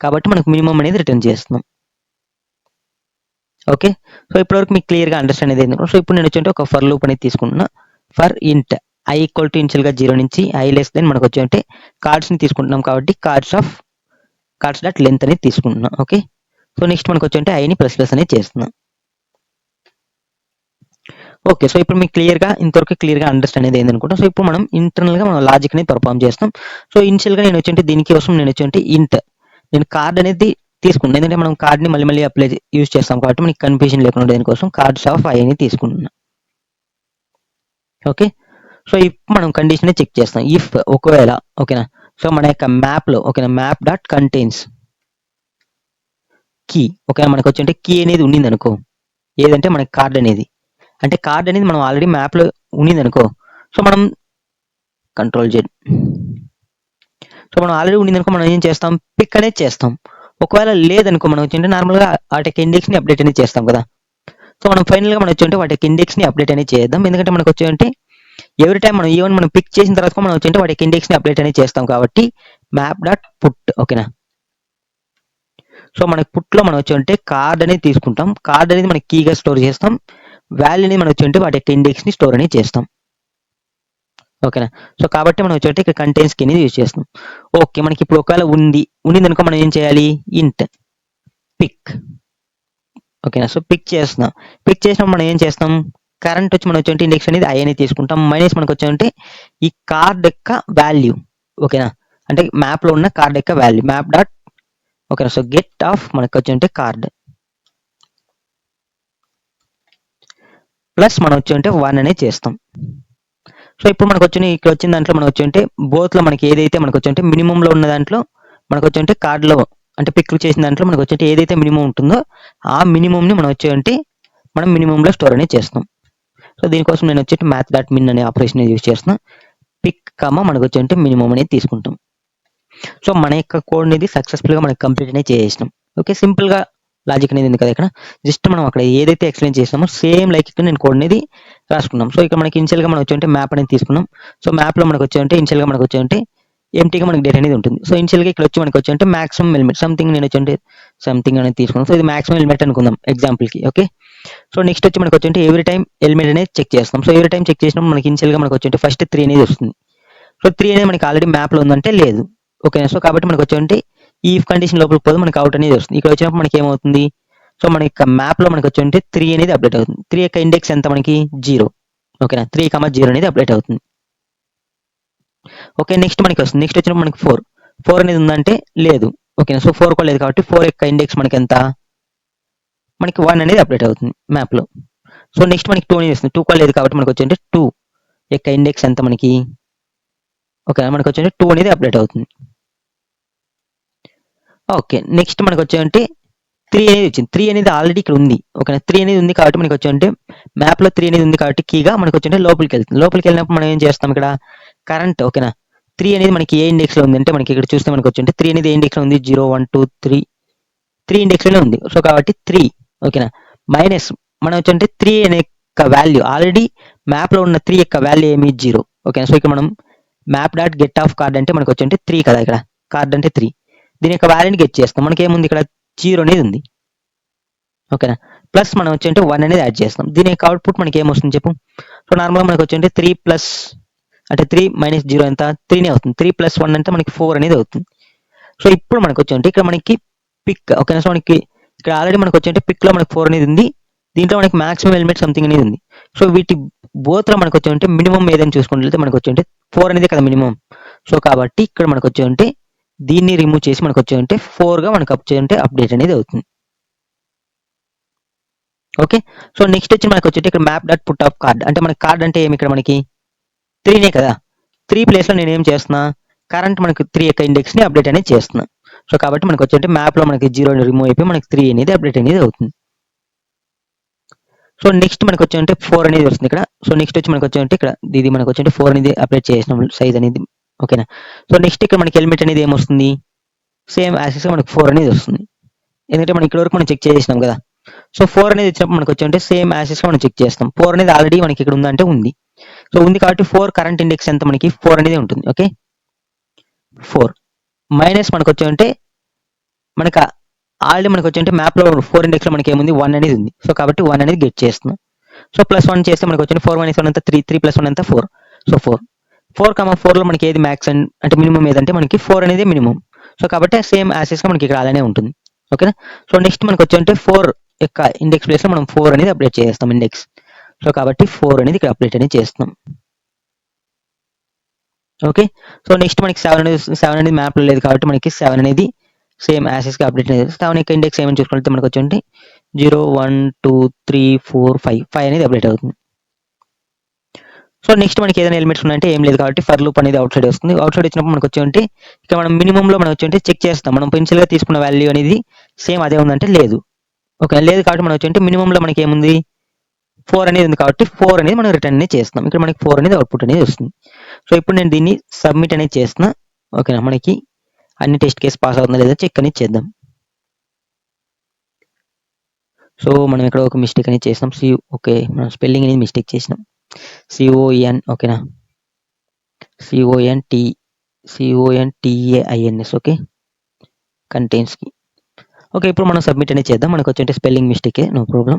[SPEAKER 1] కాబట్టి మనకు మినిమం అనేది రిటర్న్ చేస్తున్నాం. ఓకే, సో ఇప్పటివరకు మీకు క్లియర్గా అండర్స్టాండ్ అనేది ఏంటంటే, సో ఇప్పుడు నేను వచ్చి ఒక ఫర్ లూప్ అనేది తీసుకుంటున్నా. ఫర్ ఇంట్ i ఈక్వల్ టు ఇనిషియల్గా 0 నుంచి i లెస్ దెన్ మనకు వచ్చి కార్డ్స్ని తీసుకుంటున్నాం కాబట్టి కార్డ్స్ డాట్ లెంత్ అనేది తీసుకుంటున్నాం. ఓకే, సో నెక్స్ట్ మనకు వచ్చి ఐని ప్లస్ అనేది చేస్తున్నాం. ఓకే, సో ఇప్పుడు మీకు ఇంతవరకు క్లియర్గా అండర్స్టాండ్ అనేది ఏందనుకుంటా. సో ఇప్పుడు మనం ఇంటర్నల్గా మనం లాజిక్ అనేది పర్ఫామ్ చేస్తాం. సో ఇనిషియల్గా నేను వచ్చి దీనికోసం నేను వచ్చి ఇంట్ నేను కార్డ్ అనేది తీసుకుంటాను, ఎందుకంటే మనం కార్డ్ని మళ్ళీ అప్లై యూజ్ చేస్తాం కాబట్టి మనకి కన్ఫ్యూజన్ లేకుండా దేనికోసం కార్డ్స్ ఆఫ్ i అని తీసుకుంటున్నాం. ఓకే, సో ఇప్పుడు మనం కండిషన్ చెక్ చేస్తాం. ఇఫ్ ఒకవేళ ఓకేనా, సో మన యొక్క మ్యాప్లో ఓకేనా మ్యాప్ డాట్ కంటైన్స్ కీ, ఓకేనా మనకు వచ్చి కీ అనేది ఉండింది అనుకో, ఏదంటే మనకి కార్డ్ అనేది అంటే కార్డ్ అనేది మనం ఆల్రెడీ మ్యాప్లో ఉండింది అనుకో, సో మనం కంట్రోల్ Z, సో మనం ఆల్రెడీ ఉండింది అనుకో మనం ఏం చేస్తాం, పిక్ అనేది చేస్తాం. ఒకవేళ లేదనుకో మనం వచ్చి నార్మల్గా వాటి యొక్క ఇండెక్స్ని అప్డేట్ అనేది చేస్తాం కదా. సో మనం ఫైనల్గా మనం వచ్చి వాటి యొక్క ఇండెక్స్ని అప్డేట్ అనేది చేద్దాం, ఎందుకంటే మనకు వచ్చి ఎవ్రీ టైం మనం ఈవెన్ మనం పిక్ చేసిన తర్వాత మనం వచ్చి వాటి యొక్క ఇండెక్స్ని అప్డేట్ అనేది చేస్తాం కాబట్టి మ్యాప్ డాట్ పుట్ ఓకేనా. సో మనకి పుట్లో మనం వచ్చి కార్డ్ అనేది తీసుకుంటాం, కార్డ్ అనేది మనకి కీగా స్టోర్ చేస్తాం, వాల్యూ అనేది మనం వచ్చి వాటి యొక్క ఇండెక్స్ని స్టోర్ అనేది చేస్తాం. ఓకేనా, సో కాబట్టి మనం వచ్చి ఇక్కడ కంటైన్స్ కీ అనేది యూజ్ చేస్తాం. ఓకే, మనకి ఇప్పుడు ఒకవేళ ఉండింది అనుకో మనం ఏం చేయాలి, ఇంట్ పిక్ ఓకేనా. సో పిక్ చేస్తున్నాం, పిక్ చేసినప్పుడు మనం ఏం చేస్తాం, కరెంట్ వచ్చి మనం వచ్చి ఇండెక్స్ అనేది i అనేది తీసుకుంటాం, మైనస్ మనకు వచ్చి ఈ కార్డ్ యొక్క వాల్యూ ఓకేనా, అంటే మ్యాప్లో ఉన్న కార్డ్ యొక్క వాల్యూ మ్యాప్ డాట్ ఓకేనా. సో గెట్ ఆఫ్ మనకు వచ్చి కార్డ్ ప్లస్ మనం వచ్చి 1 అనేది చేస్తాం. సో ఇప్పుడు మనకు ఇక్కడ వచ్చిన దాంట్లో మనం వచ్చి బోత్లో మనకి ఏదైతే మనకు వచ్చి మినిమంలో ఉన్న దాంట్లో మనకు వచ్చి కార్డ్లో అంటే పిక్ చేసిన దాంట్లో మనకు వచ్చి ఏదైతే మినిమం ఉంటుందో ఆ మినిమంని మనం వచ్చి మనం మినిమంలో స్టోర్ అనేది చేస్తాం. సో దీనికోసం నేను వచ్చి మ్యాథ్ డాట్ మిన్ అనే ఆపరేషన్ యూజ్ చేస్తున్నాం. పిక్ మనకు వచ్చి మినిమం అనేది తీసుకుంటాం. సో మన యొక్క కోడ్ అనేది సక్సెస్ఫుల్గా మనకి కంప్లీట్ అనేది చేసేసినాం. ఓకే, సింపుల్గా లాజిక్ అనేది ఉంది కదా ఇక్కడ, జస్ట్ మనం అక్కడ ఏదైతే ఎక్స్ప్లెయిన్ చేసామో సేమ్ లైక్ ఇక్కడ నేను కోడ్ అనేది రాసుకున్నాం. సో ఇక్కడ మనకి ఇనిషియల్గా మనం వచ్చి మ్యాప్ అనేది తీసుకున్నాం. సో మ్యాప్లో మనకు వచ్చి ఇనిషియల్గా మనకు వచ్చి ఎంటీగా మనకి డేటా అనేది ఉంటుంది. సో ఇనిషియల్గా ఇక్కడ వచ్చి మనకు వచ్చి మాక్సిమం ఎలిమెంట్ సంథింగ్ నేను వచ్చి సంథింగ్ అనేది తీసుకున్నాం. సో ఇది మాక్సిమం ఎలిమెంట్ అనుకుందాం ఎగ్జాంపుల్కి. ఓకే, సో నెక్స్ట్ వచ్చి మనకు వచ్చి ఎవ్రీ టైం ఎలిమెంట్ అనేది చెక్ చేస్తాం. సో ఎవ్రీ టైం చెక్ చేసినప్పుడు మనకి ఇనిషియల్గా మనకు వచ్చి ఫస్ట్ 3 అనేది వస్తుంది. సో 3 అనేది మనకి ఆల్రెడీ మ్యాప్లో ఉందంటే లేదు. ఓకే, సో కాబట్టి మనకు వచ్చి ఈ కండిషన్ లోపలికి పోతే మనకి అవుట్ అనేది వస్తుంది. ఇక్కడ వచ్చినప్పుడు మనకి ఏమవుతుంది, సో మన యొక్క మ్యాప్లో మనకు వచ్చి 3 అనేది అప్డేట్ అవుతుంది. 3 యొక్క ఇండెక్స్ ఎంత మనకి 0 ఓకేనా, 3,0 అనేది అప్డేట్ అవుతుంది. ఓకే, నెక్స్ట్ మనకి వస్తుంది. నెక్స్ట్ వచ్చినప్పుడు మనకి 4 అనేది ఉందంటే లేదు. ఓకేనా, సో 4 కూడా లేదు కాబట్టి 4 యొక్క ఇండెక్స్ మనకి ఎంత, మనకి 1 అనేది అప్డేట్ అవుతుంది మ్యాప్లో. సో నెక్స్ట్ మనకి 2 అనేది వస్తుంది. 2 కూడా లేదు కాబట్టి మనకు వచ్చి 2 యొక్క ఇండెక్స్ ఎంత మనకి, ఓకే మనకు వచ్చి 2 అనేది అప్డేట్ అవుతుంది. ఓకే, నెక్స్ట్ మనకు వచ్చి 3 అనేది వచ్చింది. 3 అనేది ఆల్రెడీ ఇక్కడ ఉంది. ఓకేనా, 3 అనేది ఉంది కాబట్టి మనకి వచ్చి మ్యాప్లో 3 అనేది ఉంది కాబట్టి కీగా మనకు వచ్చి లోపలికి వెళ్తుంది. లోపలికి వెళ్ళినప్పుడు మనం ఏం చేస్తాం, ఇక్కడ కరెంట్ ఓకేనా 3 అనేది మనకి ఏ ఇండెక్స్లో ఉంది అంటే మనకి ఇక్కడ చూస్తే మనకు వచ్చి 3 అనేది ఏ ఇండెక్స్లో ఉంది, 0 1 2 3 ఇండెక్స్లోనే ఉంది. సో కాబట్టి 3 ఓకేనా మైనస్ మనం వచ్చి 3 అనే యొక్క వాల్యూ ఆల్రెడీ మ్యాప్లో ఉన్న 3 యొక్క వాల్యూ ఏమి 0. ఓకేనా, సో ఇక్కడ మనం map dot get off card అంటే మనకు వచ్చి 3 కదా, ఇక్కడ కార్డ్ అంటే 3, దీని యొక్క వాల్యూని గెట్ చేస్తాం. మనకి ఏముంది ఇక్కడ 0 అనేది ఉంది. ఓకేనా, ప్లస్ మనం వచ్చి 1 అనేది యాడ్ చేస్తాం. దీని యొక్క అవుట్పుట్ మనకి ఏమొస్తుంది చెప్పు. సో నార్మల్గా మనకు వచ్చి 3 ప్లస్ అంటే 3 మైనస్ 0 ఎంత 3నే అవుతుంది. 3 ప్లస్ 1 అంటే మనకి 4 అనేది అవుతుంది. సో ఇప్పుడు మనకు వచ్చి ఇక్కడ మనకి పిక్ ఓకేనా, సో మనకి ఇక్కడ ఆల్రెడీ మనకు వచ్చి పిక్లో మనకి 4 అనేది ఉంది, దీంట్లో మనకి మాక్సిమం ఎలిమెంట్ సంథింగ్ అనేది ఉంది. సో వీటి బోత్లో మనకు వచ్చి మినిమం ఏదైనా చూసుకుంటే మనకు వచ్చి 4 అనేది కదా మినిమం. సో కాబట్టి ఇక్కడ మనకు వచ్చి దీన్ని రిమూవ్ చేసి మనకు వచ్చేదంటే 4గా మనకు అప్డేట్ అనేది అవుతుంది. ఓకే. సో నెక్స్ట్ వచ్చి మనకు వచ్చేటి ఇక్కడ map dot put off card అంటే మనకి కార్డ్ అంటే ఏమి ఇక్కడ మనకి 3నే కదా. 3 ప్లేస్లో నేను ఏం చేస్తున్నా కరెంట్ మనకి 3 యొక్క ఇండెక్స్ని అప్డేట్ అనేది చేస్తున్నా. సో కాబట్టి మనకు వచ్చేటి మ్యాప్లో మనకి 0 రిమూవ్ అయిపోయి మనకి 3 అనేది అప్డేట్ అనేది అవుతుంది. సో నెక్స్ట్ మనకు వచ్చేంటే 4 అనేది వస్తుంది ఇక్కడ. సో నెక్స్ట్ వచ్చి మనకు వచ్చేంటే ఇక్కడ ఇది మనకు వచ్చేంటే 4 అనేది అప్డేట్ చేసినాం సైజ్ అనేది. ఓకేనా. సో నెక్స్ట్ ఇక్కడ మనకి ఎలిమెంట్ అనేది ఏమొస్తుంది సేమ్ యాక్సెస్ మనకు 4 అనేది వస్తుంది. ఎందుకంటే మనం ఇక్కడ వరకు మనం చెక్ చేసినాం కదా. సో 4 అనేది వచ్చినప్పుడు మనకు వచ్చేంటే సేమ్ యాక్సెస్ మనం చెక్ చేస్తాం. 4 అనేది ఆల్రెడీ మనకి ఇక్కడ ఉందంటే ఉంది. సో ఉంది కాబట్టి 4 కరెంట్ ఇండెక్స్ ఎంత మనకి 4 అనేది ఉంటుంది. ఓకే 4 మైనస్ మనకు వచ్చేంటే మనకు ఆల్రెడీ మనకు వచ్చేంటే మ్యాప్లో 4 ఇండెక్స్లో మనకి ఏముంది 1 అనేది ఉంది. సో కాబట్టి 1 అనేది గెట్ చేస్తున్నాం. సో +1 చేస్తే మనకు వచ్చేంటే 4 - 1 అంతా 3 3 + 1 అంతా 4. సో 4 4 మనకి ఏది మ్యాక్స్ అంటే మినిమం ఏదంటే మనకి 4 అనేది మినిమం. సో కాబట్టి సేమ్ యాక్సెస్గా మనకి ఇక్కడ అలానే ఉంటుంది. ఓకేనా. సో నెక్స్ట్ మనకు వచ్చేంటే 4 యొక్క ఇండెక్స్ ప్లేస్లో మనం 4 అనేది అప్డేట్ చేస్తాం ఇండెక్స్. సో కాబట్టి 4 అనేది ఇక్కడ అప్డేట్ అనేది చేస్తాం. ఓకే. సో నెక్స్ట్ మనకి 7 అనేది మ్యాప్లో లేదు కాబట్టి మనకి 7 అనేది సేమ్ యాక్సెస్గా అప్డేట్ అనేది 7 యొక్క ఇండెక్స్ ఏమని చూసుకుంటే మనకు వచ్చేంటే 0 1 2 3 4 5 అనేది అప్డేట్ అవుతుంది. సో నెక్స్ట్ మనకి ఏదైనా ఎలిమెంట్స్ ఉన్నాయంటే ఏం లేదు కాబట్టి ఫర్ లూప్ అనేది అవుట్ సైడ్ వస్తుంది. అవుట్ సైడ్ వచ్చినప్పుడు మనకు వచ్చేంటే ఇక్కడ మనం మినిమంలో మనం వచ్చేంటే చెక్ చేస్తాం. మనం పెన్సిల్గా తీసుకున్న వాల్యూ అనేది సేమ్ అదే ఉందంటే లేదు. ఓకే లేదు కాబట్టి మనం వచ్చేంటే మినిమంలో మనకి ఏముంది 4 అనేది ఉంది కాబట్టి 4 అనేది మనం రిటర్న్ అనేది చేస్తున్నాం. ఇక్కడ మనకి 4 అనేది అవుట్పుట్ అనేది వస్తుంది. సో ఇప్పుడు నేను దీన్ని సబ్మిట్ అనేది చేస్తున్నా. ఓకేనా. మనకి అన్ని టెస్ట్ కేసు పాస్ అవుతుందా లేదా చెక్ అనేది చేద్దాం. సో మనం ఇక్కడ ఒక మిస్టేక్ అనేది చేసినాం. ఓకే మనం స్పెల్లింగ్ అనేది మిస్టేక్ చేసినాం. CON ఓకేనా CONTAINS ఓకే కంటెంట్స్కి. ఓకే ఇప్పుడు మనం సబ్మిట్ అనేది చేద్దాం. మనకు వచ్చే స్పెల్లింగ్ మిస్టేకే నో ప్రాబ్లం.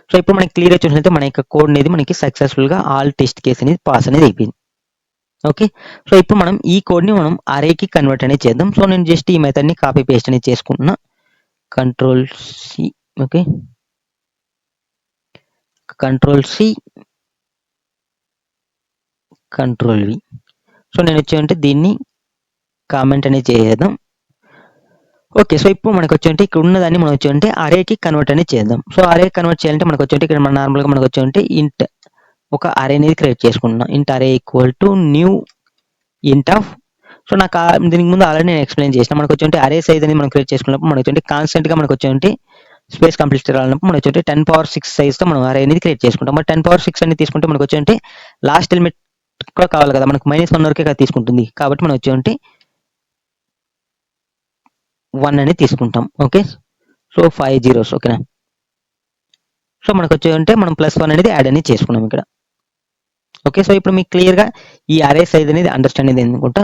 [SPEAKER 1] సో ఇప్పుడు మనకి క్లియర్గా చూసినట్లయితే మన యొక్క కోడ్ అనేది మనకి సక్సెస్ఫుల్గా ఆల్ టెస్ట్ కేస్ అనేది పాస్ అనేది అయిపోయింది. ఓకే. సో ఇప్పుడు మనం ఈ కోడ్ని మనం అరేకి కన్వర్ట్ అనేది చేద్దాం. సో నేను జస్ట్ ఈ మెథడ్ని కాపీ పేస్ట్ అనేది చేసుకుంటున్నా. Ctrl+C okay Ctrl+C Ctrl+V. So నేను వచ్చేంటే దీన్ని కామెంట్ అనేది చేద్దాం. ఓకే. సో ఇప్పుడు మనకు వచ్చేంటే ఇక్కడ ఉన్నదాన్ని మనం వచ్చేంటే అరేకి కన్వర్ట్ అనేది చేద్దాం. సో అరే కన్వర్ట్ చేయాలంటే మనకు వచ్చేంటే ఇక్కడ మన నార్మల్గా మనకు వచ్చేంటే ఇంట్ ఒక అరే అనేది క్రియేట్ చేసుకుంటున్నాం. ఇంట్ అరే ఈక్వల్ టు న్యూ ఇంట్ ఆఫ్. సో నాకు దీనికి ముందు ఆల్రెడీ నేను ఎక్స్ప్లెయిన్ చేసిన మనకు వచ్చేంటే అరే సైజ్ అనేది మనం క్రియేట్ చేసుకున్నప్పుడు మనకు వచ్చేంటే కాన్స్టెంట్గా మనకు వచ్చేంటే స్పేస్ కంప్లీట్ చేయాలన్నప్పుడు మనకు వచ్చేంటే 10⁶ సైజ్తో మనం అరే అనేది క్రియేట్ చేసుకుంటాం. మరి 10⁶ అనేది తీసుకుంటే మనకు వచ్చేంటే లాస్ట్ ఎలిమెంట్ కూడా కావాలి కదా మనకు -1 వరకే కదా తీసుకుంటుంది. కాబట్టి మనం వచ్చేంటే 1 అనేది తీసుకుంటాం. ఓకే. సో 5 zeros ఓకేనా. సో మనకు వచ్చేంటే మనం +1 అనేది యాడ్ అనేది చేసుకున్నాం ఇక్కడ. ఓకే. సో ఇప్పుడు మీకు క్లియర్గా ఈ అరే సైజ్ అనేది అండర్స్టాండ్ అనేది అనుకుంటా.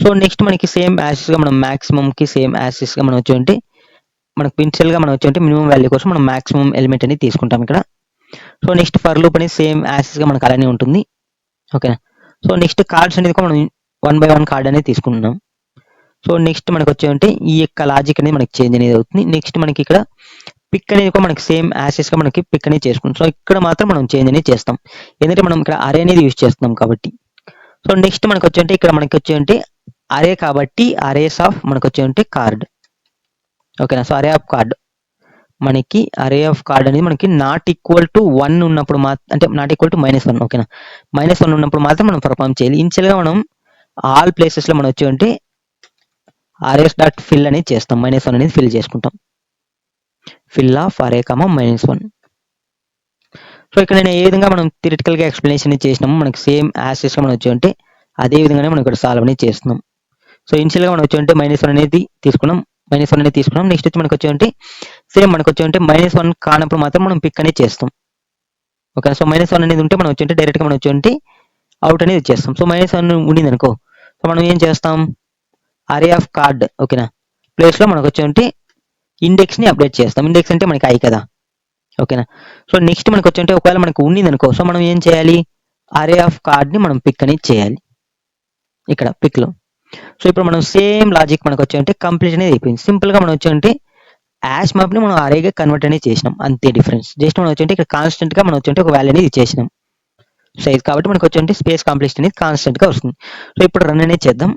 [SPEAKER 1] సో నెక్స్ట్ మనకి సేమ్ యాక్సెస్గా మనం మ్యాక్సిమంకి సేమ్ యాక్సెస్గా మనం వచ్చేంటే మనకు పెన్సిల్గా మనం వచ్చేంటే మినిమం వాల్యూ కోసం మనం మాక్సిమం ఎలిమెంట్ అనేది తీసుకుంటాం ఇక్కడ. సో నెక్స్ట్ ఫర్ లూప్ అనేది సేమ్ యాక్సెస్గా మనకు అలానే ఉంటుంది. ఓకేనా. సో నెక్స్ట్ కార్డ్స్ అనేది మనం 1 by 1 కార్డ్ అనేది తీసుకుంటున్నాం. సో నెక్స్ట్ మనకు వచ్చేంటే ఈ యొక్క లాజిక్ అనేది మనకి చేంజ్ అనేది అవుతుంది. నెక్స్ట్ మనకి ఇక్కడ పిక్ అనేది కూడా మనకి సేమ్ యాక్సెస్గా మనకి పిక్ అనేది చేసుకుంటాం. సో ఇక్కడ మాత్రం మనం చేంజ్ అనేది చేస్తాం. ఎందుకంటే మనం ఇక్కడ అరే అనేది యూజ్ చేస్తున్నాం కాబట్టి. సో నెక్స్ట్ మనకు వచ్చేంటే ఇక్కడ మనకి వచ్చేంటే అరే కాబట్టి అరేస్ ఆఫ్ మనకు వచ్చేంటే కార్డ్. ఓకేనా. సో అరే ఆఫ్ కార్డ్ మనకి అరే ఆఫ్ కార్డ్ అనేది మనకి నాట్ ఈక్వల్ టు 1 ఉన్నప్పుడు అంటే నాట్ ఈక్వల్ టు -1 ఓకేనా. -1 ఉన్నప్పుడు మాత్రం మనం పర్ఫామ్ చేయాలి. ఇనిషియల్గా మనం ఆల్ ప్లేసెస్లో మనం వచ్చేంటే అరేస్ డాట్ ఫిల్ అనేది చేస్తాం. -1 అనేది ఫిల్ చేసుకుంటాం. ఫిల్ ఆఫ్ అరే -1. సో ఇక్కడ నేను ఏ విధంగా మనం థియరిటికల్గా ఎక్స్ప్లెనేషన్ చేసినాము మనకి సేమ్ యాక్సెస్గా మనం వచ్చేంటే అదే విధంగానే మనం ఇక్కడ సాల్వ్ అనేది చేస్తున్నాం. సో ఇనిషియల్గా మనం వచ్చేంటే -1 అనేది తీసుకున్నాం. -1 అనేది తీసుకున్నాం. నెక్స్ట్ వచ్చి మనకు వచ్చేంటే సేమ్ మనకు వచ్చేంటే -1 కానప్పుడు మాత్రం మనం పిక్ అనేది చేస్తాం. ఓకే. సో -1 అనేది ఉంటే మనం వచ్చేంటే డైరెక్ట్గా మనం వచ్చేంటే అవుట్ అనేది చేస్తాం. సో -1 ఉండింది అనుకో సో మనం ఏం చేస్తాం అరే ఆఫ్ కార్డ్ ఓకేనా ప్లేస్లో మనకు వచ్చేంటే ఇండెక్స్ని అప్డేట్ చేస్తాం. ఇండెక్స్ అంటే మనకి ఐ కదా. ఓకేనా. సో నెక్స్ట్ మనకు వచ్చేంటే ఒకవేళ మనకు ఉండింది అనుకో సో మనం ఏం చేయాలి అరే ఆఫ్ కార్డ్ని మనం పిక్ అనేది చేయాలి ఇక్కడ పిక్లో. సో ఇప్పుడు మనం సేమ్ లాజిక్ మనకు వచ్చేంటే కంప్లీట్ అనేది అయిపోయింది. సింపుల్గా మనం వచ్చేంటే యాష్ మ్యాప్ని మనం అరేగా కన్వర్ట్ అనేది చేసినాం అంతే డిఫరెన్స్. జస్ట్ మనం వచ్చేంటే ఇక్కడ కాన్స్టెంట్గా మనం వచ్చేంటే ఒక వాల్యూ అనేది చేసినాం. సైజ్ కాబట్టి మనకు వచ్చేసి స్పేస్ కాంప్లెక్సిటీ అనేది కాన్స్టెంట్ గా వస్తుంది. సో ఇప్పుడు రన్ అనేది చేద్దాం.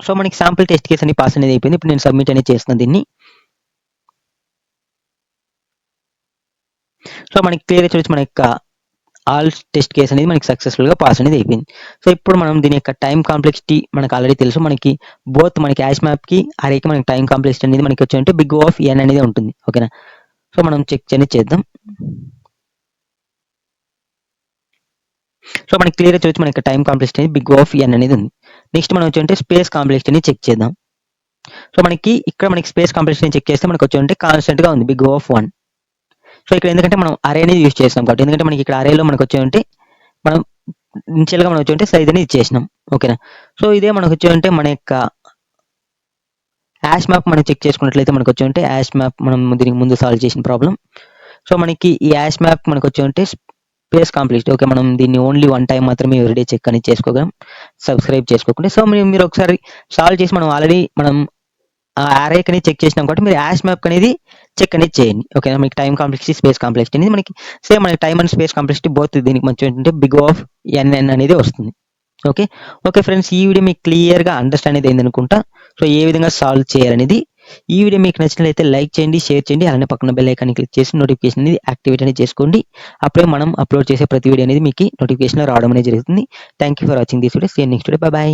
[SPEAKER 1] సో మనకి శాంపుల్ టెస్ట్ కేస్ అని పాస్ అనేది అయిపోయింది. ఇప్పుడు నేను సబ్మిట్ అనేది చేస్తున్నాను దీన్ని. సో మనకి క్లియర్ చూడొచ్చు మన యొక్క ఆల్ టెస్ట్ కేస్ అనేది మనకి సక్సెస్ఫుల్ గా పాస్ అనేది అయిపోయింది. సో ఇప్పుడు మనం దీని యొక్క టైం కాంప్లెక్సిటీ మనకు ఆల్రెడీ తెలుసు. మనకి బోత్ మనకి హ్యాష్ మ్యాప్ కి అరేకి మనకి టైం కాంప్లెక్సిటీ అనేది మనకి వచ్చి అంటే బిగ్ ఆఫ్ ఎన్ అనేది ఉంటుంది. ఓకేనా. సో మనం చెక్ అనేది చేద్దాం. సో మనకి క్లియర్ చూడొచ్చు మనకి టైం కాంప్లెక్సిటీ అనేది బిగ్ ఆఫ్ ఎన్ అనేది ఉంది. నెక్స్ట్ మనం వచ్చి అంటే స్పేస్ కాంప్లెక్సిటీ అనేది చెక్ చేద్దాం. సో మనకి ఇక్కడ మనకి స్పేస్ కాంప్లెక్సిటీ చెక్ చేస్తే మనకు వచ్చి అంటే కాన్స్టెంట్ గా ఉంది బిగ్ ఆఫ్ 1. సో ఇక్కడ ఎందుకంటే మనం అరే అనేది యూజ్ చేస్తాం కాబట్టి, ఎందుకంటే మనకి ఇక్కడ అరేలో మనకు వచ్చి అంటే మనం ఇనిషియల్ గా మనం వచ్చి అంటే సైజ్ అనేది ఇచ్చేసినాం. ఓకేనా. సో ఇదే మనకు వచ్చి అంటే మన యొక్క హ్యాష్ మ్యాప్ మనం చెక్ చేసుకున్నట్లయితే మనకు వచ్చి అంటే హ్యాష్ మ్యాప్ మనం దీనికి ముందు సాల్వ్ చేసిన ప్రాబ్లం. సో మనకి ఈ హ్యాష్ మ్యాప్ మనకు వచ్చి అంటే స్పేస్ కాంప్లెక్సిటీ. ఓకే, మనం దీన్ని ఓన్లీ 1 టైం మాత్రమే ఎవ్రీడే చెక్ అనేది చేసుకోగలం, సబ్స్క్రైబ్ చేసుకోకుండా. సో మీరు ఒకసారి సాల్వ్ చేసి మనం ఆల్రెడీ మనం అరే అనేది చెక్ చేసినాం కాబట్టి మీరు హ్యాష్ మ్యాప్ అనేది చెక్ అనేది చేయండి. ఓకేనా. మీకు టైం కాంప్లెక్సిటీ, స్పేస్ కాంప్లెక్సిటీ అనేది మనకి సేమ్ మనకి time and space complexity both దీనికి మంచి ఏంటంటే బిగ్ ఆఫ్ ఎన్ఎన్ అనేది వస్తుంది. ఓకే ఓకే ఫ్రెండ్స్, ఈ వీడియో మీకు క్లియర్ గా అండర్స్టాండ్ అనేది అయింది అనుకుంటా. సో ఏ విధంగా సాల్వ్ చేయాలనేది ఈ వీడియో మీకు నచ్చినట్లయితే లైక్ చేయండి, షేర్ చేయండి, అలానే పక్కన బెల్ ఐకాన్ క్లిక్ చేసి నోటిఫికేషన్ అనేది యాక్టివేట్ అనేది చేసుకోండి. అప్పుడే మనం అప్లోడ్ చేసే ప్రతి వీడియో అనేది మీకు నోటిఫికేషన్ రావడం అనేది జరుగుతుంది. Thank you for watching this video. See you next video. Bye by.